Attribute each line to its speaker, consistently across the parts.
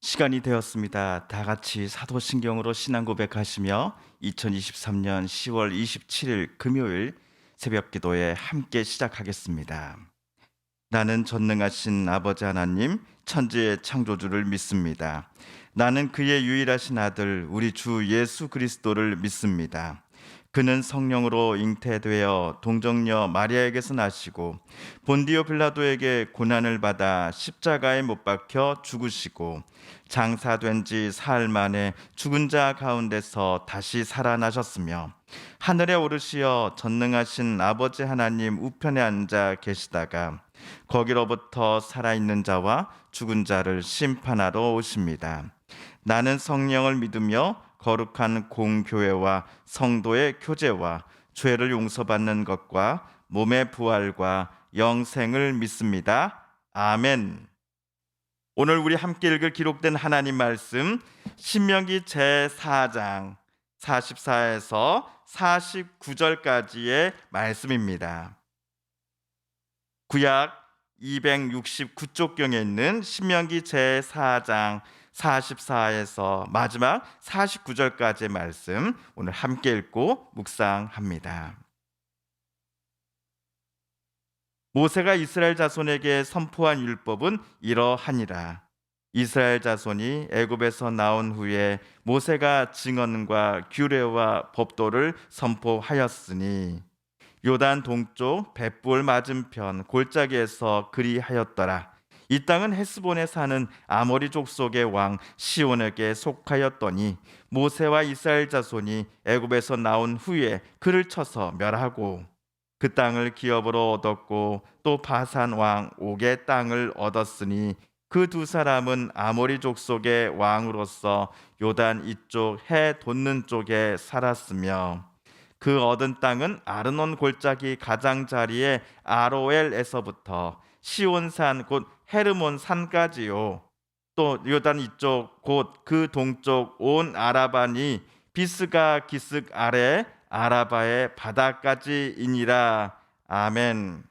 Speaker 1: 시간이 되었습니다. 다 같이 사도신경으로 신앙 고백하시며 2023년 10월 27일 금요일 새벽 기도에 함께 시작하겠습니다. 나는 전능하신 아버지 하나님, 천지의 창조주를 믿습니다. 나는 그의 유일하신 아들, 우리 주 예수 그리스도를 믿습니다. 그는 성령으로 잉태되어 동정녀 마리아에게서 나시고 본디오 빌라도에게 고난을 받아 십자가에 못 박혀 죽으시고 장사된 지 사흘 만에 죽은 자 가운데서 다시 살아나셨으며 하늘에 오르시어 전능하신 아버지 하나님 우편에 앉아 계시다가 거기로부터 살아있는 자와 죽은 자를 심판하러 오십니다. 나는 성령을 믿으며 거룩한 공교회와 성도의 교제와 죄를 용서받는 것과 몸의 부활과 영생을 믿습니다. 아멘. 오늘 우리 함께 읽을 기록된 하나님 말씀 신명기 제4장 44에서 49절까지의 말씀입니다. 구약 269쪽경에 있는 신명기 제4장 44에서 마지막 49절까지의 말씀 오늘 함께 읽고 묵상합니다. 모세가 이스라엘 자손에게 선포한 율법은 이러하니라. 이스라엘 자손이 애굽에서 나온 후에 모세가 증언과 규례와 법도를 선포하였으니 요단 동쪽 벳불 맞은편 골짜기에서 그리하였더라. 이 땅은 헤스본에 사는 아모리 족속의 왕 시온에게 속하였더니 모세와 이스라엘 자손이 애굽에서 나온 후에 그를 쳐서 멸하고 그 땅을 기업으로 얻었고 또 바산 왕 옥의 땅을 얻었으니 그 두 사람은 아모리 족속의 왕으로서 요단 이쪽 해 돋는 쪽에 살았으며 그 얻은 땅은 아르논 골짜기 가장자리의 아로엘에서부터 시온산 곧 헤르몬 산까지요. 또 요단 이쪽 곧 그 동쪽 온 아라바니 비스가 기슭 아래 아라바의 바다까지이니라. 아멘.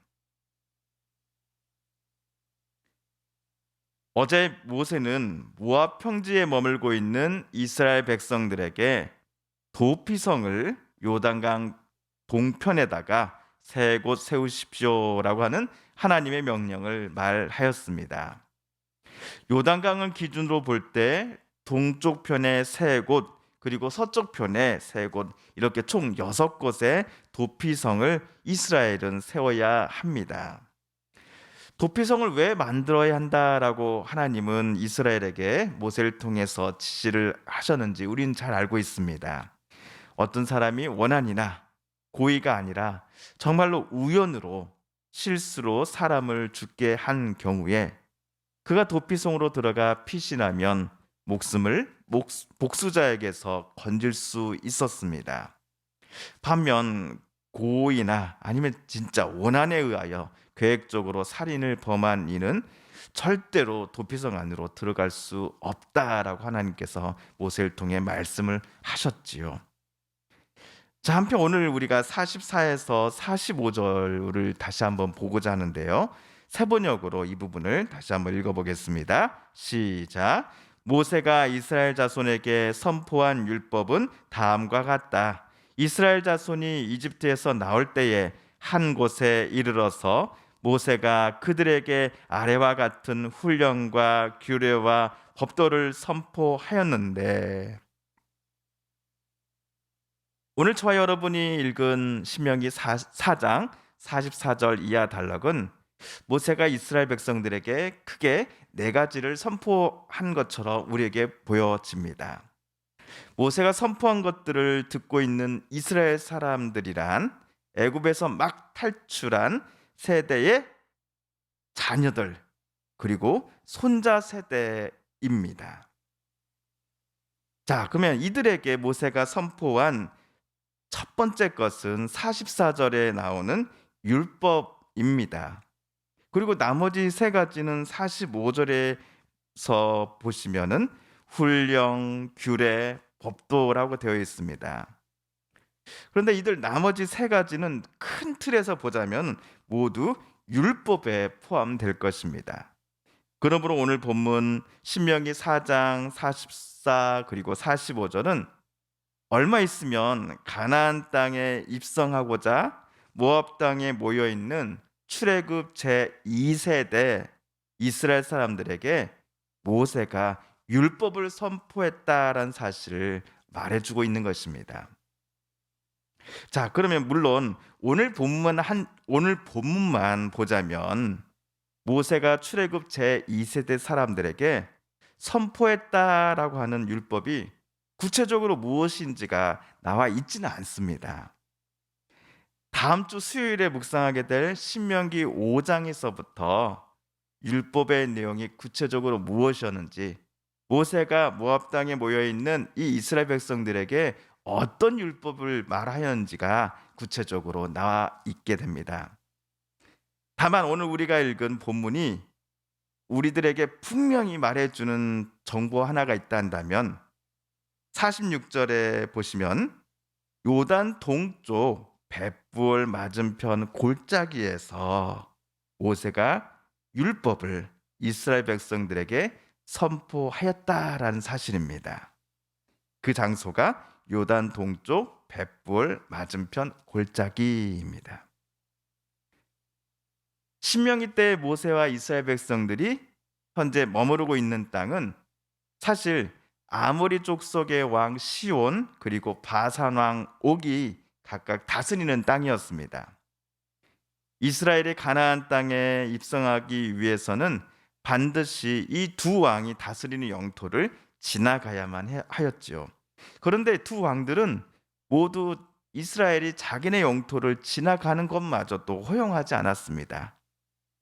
Speaker 1: 어제 모세는 모압 평지에 머물고 있는 이스라엘 백성들에게 도피성을 요단강 동편에다가 세 곳 세우십시오라고 하는 하나님의 명령을 말하였습니다. 요단강을 기준으로 볼 때 동쪽 편에 세 곳, 그리고 서쪽 편에 세 곳, 이렇게 총 6곳의 도피성을 이스라엘은 세워야 합니다. 도피성을 왜 만들어야 한다라고 하나님은 이스라엘에게 모세를 통해서 지시를 하셨는지 우리는 잘 알고 있습니다. 어떤 사람이 원한이나 고의가 아니라 정말로 우연으로 실수로 사람을 죽게 한 경우에 그가 도피성으로 들어가 피신하면 목숨을 복수자에게서 건질 수 있었습니다. 반면 고의나 아니면 진짜 원한에 의하여 계획적으로 살인을 범한 이는 절대로 도피성 안으로 들어갈 수 없다라고 하나님께서 모세를 통해 말씀을 하셨지요. 자, 한편 오늘 우리가 44에서 45절을 다시 한번 보고자 하는데요. 세번역으로 이 부분을 다시 한번 읽어보겠습니다. 시작. 모세가 이스라엘 자손에게 선포한 율법은 다음과 같다. 이스라엘 자손이 이집트에서 나올 때에 한 곳에 이르러서 모세가 그들에게 아래와 같은 훈령과 규례와 법도를 선포하였는데, 오늘 저와 여러분이 읽은 신명기 4장 44절 이하 단락은 모세가 이스라엘 백성들에게 크게 네 가지를 선포한 것처럼 우리에게 보여집니다. 모세가 선포한 것들을 듣고 있는 이스라엘 사람들이란 애굽에서 막 탈출한 세대의 자녀들, 그리고 손자 세대입니다. 자, 그러면 이들에게 모세가 선포한 첫 번째 것은 44절에 나오는 율법입니다. 그리고 나머지 세 가지는 45절에서 보시면은 훈령, 규례, 법도라고 되어 있습니다. 그런데 이들 나머지 세 가지는 큰 틀에서 보자면 모두 율법에 포함될 것입니다. 그러므로 오늘 본문 신명기 4장 44 그리고 45절은 얼마 있으면 가나안 땅에 입성하고자 모압 땅에 모여 있는 출애굽 제 2세대 이스라엘 사람들에게 모세가 율법을 선포했다라는 사실을 말해주고 있는 것입니다. 자, 그러면 물론 오늘 본문만 보자면 모세가 출애굽 제 2세대 사람들에게 선포했다라고 하는 율법이 구체적으로 무엇인지가 나와 있지는 않습니다. 다음 주 수요일에 묵상하게 될 신명기 5장에서부터 율법의 내용이 구체적으로 무엇이었는지, 모세가 모압 땅에 모여 있는 이 이스라엘 백성들에게 어떤 율법을 말하였는지가 구체적으로 나와 있게 됩니다. 다만 오늘 우리가 읽은 본문이 우리들에게 분명히 말해주는 정보 하나가 있다면 46절에 보시면 요단 동쪽 벳부을 맞은편 골짜기에서 모세가 율법을 이스라엘 백성들에게 선포하였다라는 사실입니다. 그 장소가 요단 동쪽 벳부을 맞은편 골짜기입니다. 신명기 때 모세와 이스라엘 백성들이 현재 머무르고 있는 땅은 사실 아모리 족속의 왕 시온 그리고 바산 왕 옥이 각각 다스리는 땅이었습니다. 이스라엘이 가나안 땅에 입성하기 위해서는 반드시 이 두 왕이 다스리는 영토를 지나가야만 하였지요. 그런데 두 왕들은 모두 이스라엘이 자기네 영토를 지나가는 것마저도 허용하지 않았습니다.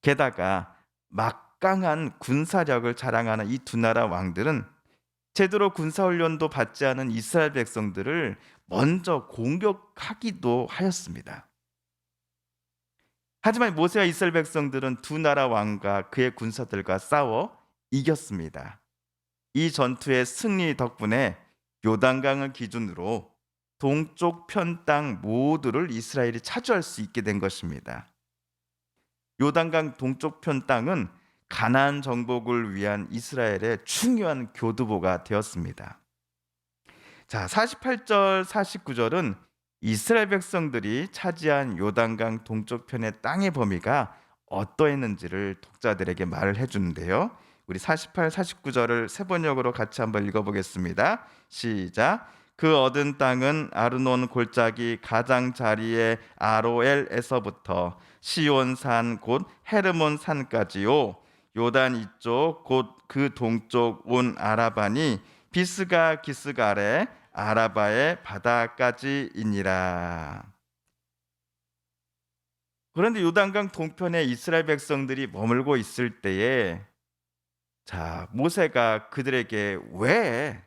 Speaker 1: 게다가 막강한 군사력을 자랑하는 이 두 나라 왕들은 제대로 군사훈련도 받지 않은 이스라엘 백성들을 먼저 공격하기도 하였습니다. 하지만 모세와 이스라엘 백성들은 두 나라 왕과 그의 군사들과 싸워 이겼습니다. 이 전투의 승리 덕분에 요단강을 기준으로 동쪽 편 땅 모두를 이스라엘이 차지할 수 있게 된 것입니다. 요단강 동쪽 편 땅은 가나안 정복을 위한 이스라엘의 중요한 교두보가 되었습니다. 자, 48절 49절은 이스라엘 백성들이 차지한 요단강 동쪽편의 땅의 범위가 어떠했는지를 독자들에게 말을 해주는데요. 우리 48, 49절을 세 번역으로 같이 한번 읽어보겠습니다. 시작. 그 얻은 땅은 아르논 골짜기 가장자리의 아로엘에서부터 시온산 곧 헤르몬 산까지요. 요단 이쪽 곧 그 동쪽 온 아라바니 비스가 기스가 아래 아라바의 바다까지이니라. 그런데 요단강 동편에 이스라엘 백성들이 머물고 있을 때에 자, 모세가 그들에게 왜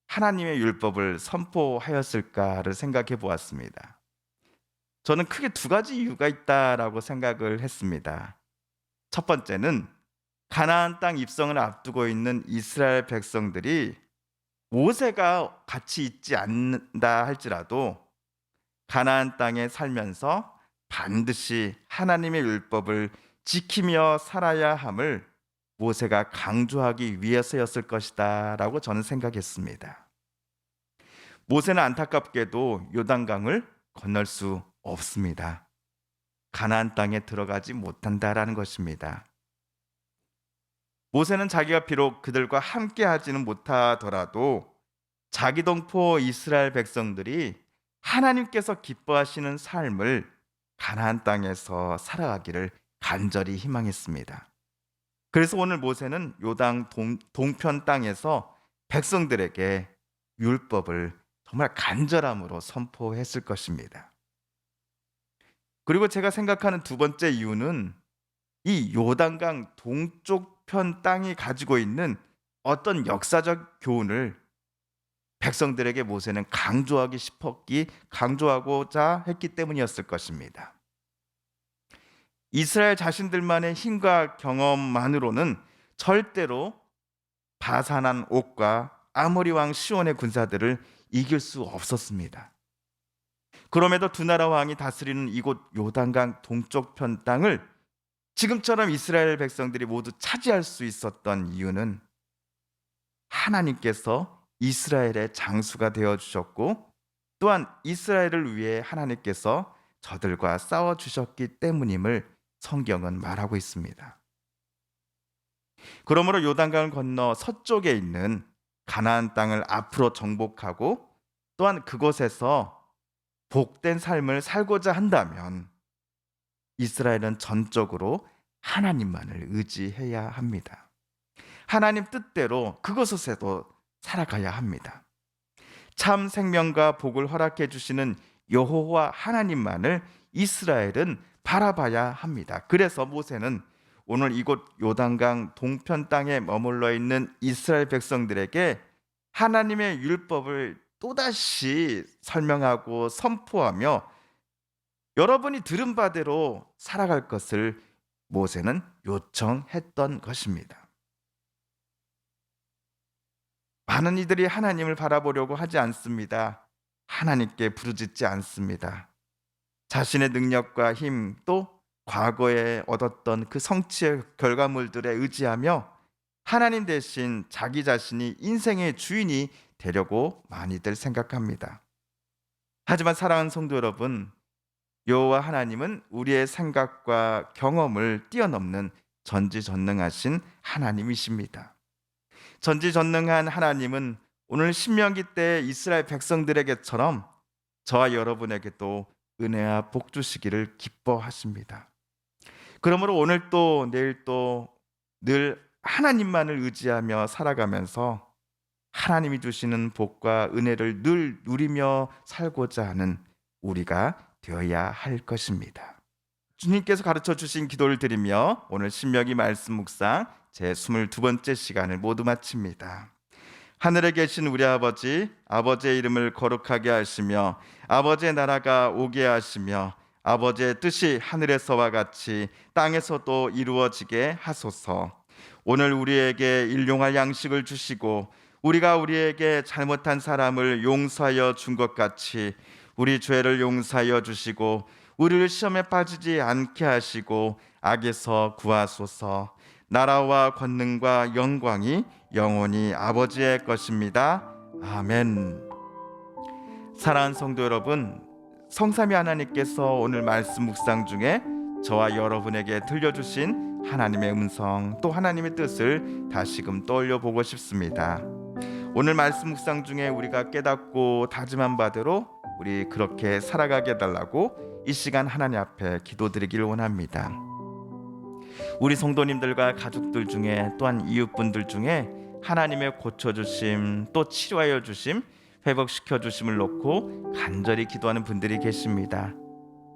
Speaker 1: 하나님의 율법을 선포하였을까를 생각해 보았습니다. 저는 크게 두 가지 이유가 있다라고 생각을 했습니다. 첫 번째는 가나안 땅 입성을 앞두고 있는 이스라엘 백성들이 모세가 같이 있지 않는다 할지라도 가나안 땅에 살면서 반드시 하나님의 율법을 지키며 살아야 함을 모세가 강조하기 위해서였을 것이다 라고 저는 생각했습니다. 모세는 안타깝게도 요단강을 건널 수 없습니다. 가나안 땅에 들어가지 못한다라는 것입니다. 모세는 자기가 비록 그들과 함께 하지는 못하더라도 자기 동포 이스라엘 백성들이 하나님께서 기뻐하시는 삶을 가나안 땅에서 살아가기를 간절히 희망했습니다. 그래서 오늘 모세는 요단 동편 땅에서 백성들에게 율법을 정말 간절함으로 선포했을 것입니다. 그리고 제가 생각하는 두 번째 이유는 이 요단강 동쪽 편 땅이 가지고 있는 어떤 역사적 교훈을 백성들에게 모세는 강조하고자 했기 때문이었을 것입니다. 이스라엘 자신들만의 힘과 경험만으로는 절대로 바산한 옥과 아모리 왕 시온의 군사들을 이길 수 없었습니다. 그럼에도 두 나라 왕이 다스리는 이곳 요단강 동쪽 편 땅을 지금처럼 이스라엘 백성들이 모두 차지할 수 있었던 이유는 하나님께서 이스라엘의 장수가 되어 주셨고, 또한 이스라엘을 위해 하나님께서 저들과 싸워 주셨기 때문임을 성경은 말하고 있습니다. 그러므로 요단강을 건너 서쪽에 있는 가나안 땅을 앞으로 정복하고, 또한 그곳에서 복된 삶을 살고자 한다면 이스라엘은 전적으로 하나님만을 의지해야 합니다. 하나님 뜻대로 그곳에서도 살아가야 합니다. 참 생명과 복을 허락해 주시는 여호와 하나님만을 이스라엘은 바라봐야 합니다. 그래서 모세는 오늘 이곳 요단강 동편 땅에 머물러 있는 이스라엘 백성들에게 하나님의 율법을 또다시 설명하고 선포하며 여러분이 들은 바대로 살아갈 것을 모세는 요청했던 것입니다. 많은 이들이 하나님을 바라보려고 하지 않습니다. 하나님께 부르짖지 않습니다. 자신의 능력과 힘, 또 과거에 얻었던 그 성취의 결과물들에 의지하며 하나님 대신 자기 자신이 인생의 주인이 되려고 많이들 생각합니다. 하지만 사랑하는 성도 여러분, 여호와 하나님은 우리의 생각과 경험을 뛰어넘는 전지전능하신 하나님이십니다. 전지전능한 하나님은 오늘 신명기 때 이스라엘 백성들에게처럼 저와 여러분에게도 은혜와 복 주시기를 기뻐하십니다. 그러므로 오늘 또 내일 또 늘 하나님만을 의지하며 살아가면서 하나님이 주시는 복과 은혜를 늘 누리며 살고자 하는 우리가 되어야 할 것입니다. 주님께서 가르쳐 주신 기도를 드리며 오늘 신명기 말씀 묵상 제 22번째 시간을 모두 마칩니다. 하늘에 계신 우리 아버지, 아버지의 이름을 거룩하게 하시며 아버지의 나라가 오게 하시며 아버지의 뜻이 하늘에서와 같이 땅에서도 이루어지게 하소서. 오늘 우리에게 일용할 양식을 주시고 우리가 우리에게 잘못한 사람을 용서하여 준 것 같이 우리 죄를 용서하여 주시고 우리를 시험에 빠지지 않게 하시고 악에서 구하소서. 나라와 권능과 영광이 영원히 아버지의 것입니다. 아멘. 사랑하는 성도 여러분, 성삼위 하나님께서 오늘 말씀 묵상 중에 저와 여러분에게 들려주신 하나님의 음성, 또 하나님의 뜻을 다시금 떠올려 보고 싶습니다. 오늘 말씀 묵상 중에 우리가 깨닫고 다짐한 바대로 우리 그렇게 살아가게 해달라고 이 시간 하나님 앞에 기도드리길 원합니다. 우리 성도님들과 가족들 중에 또한 이웃분들 중에 하나님의 고쳐주심, 또 치료하여 주심, 회복시켜 주심을 놓고 간절히 기도하는 분들이 계십니다.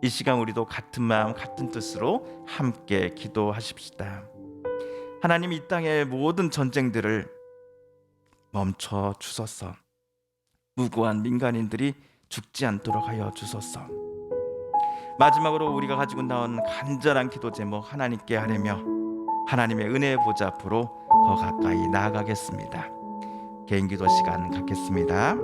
Speaker 1: 이 시간 우리도 같은 마음 같은 뜻으로 함께 기도하십시다. 하나님, 이 땅의 모든 전쟁들을 멈춰 주소서. 무고한 민간인들이 죽지 않도록 하여 주소서. 마지막으로 우리가 가지고 나온 간절한 기도 제목 하나님께 하려며 하나님의 은혜의 보좌 앞으로 더 가까이 나아가겠습니다. 개인 기도 시간 갖겠습니다.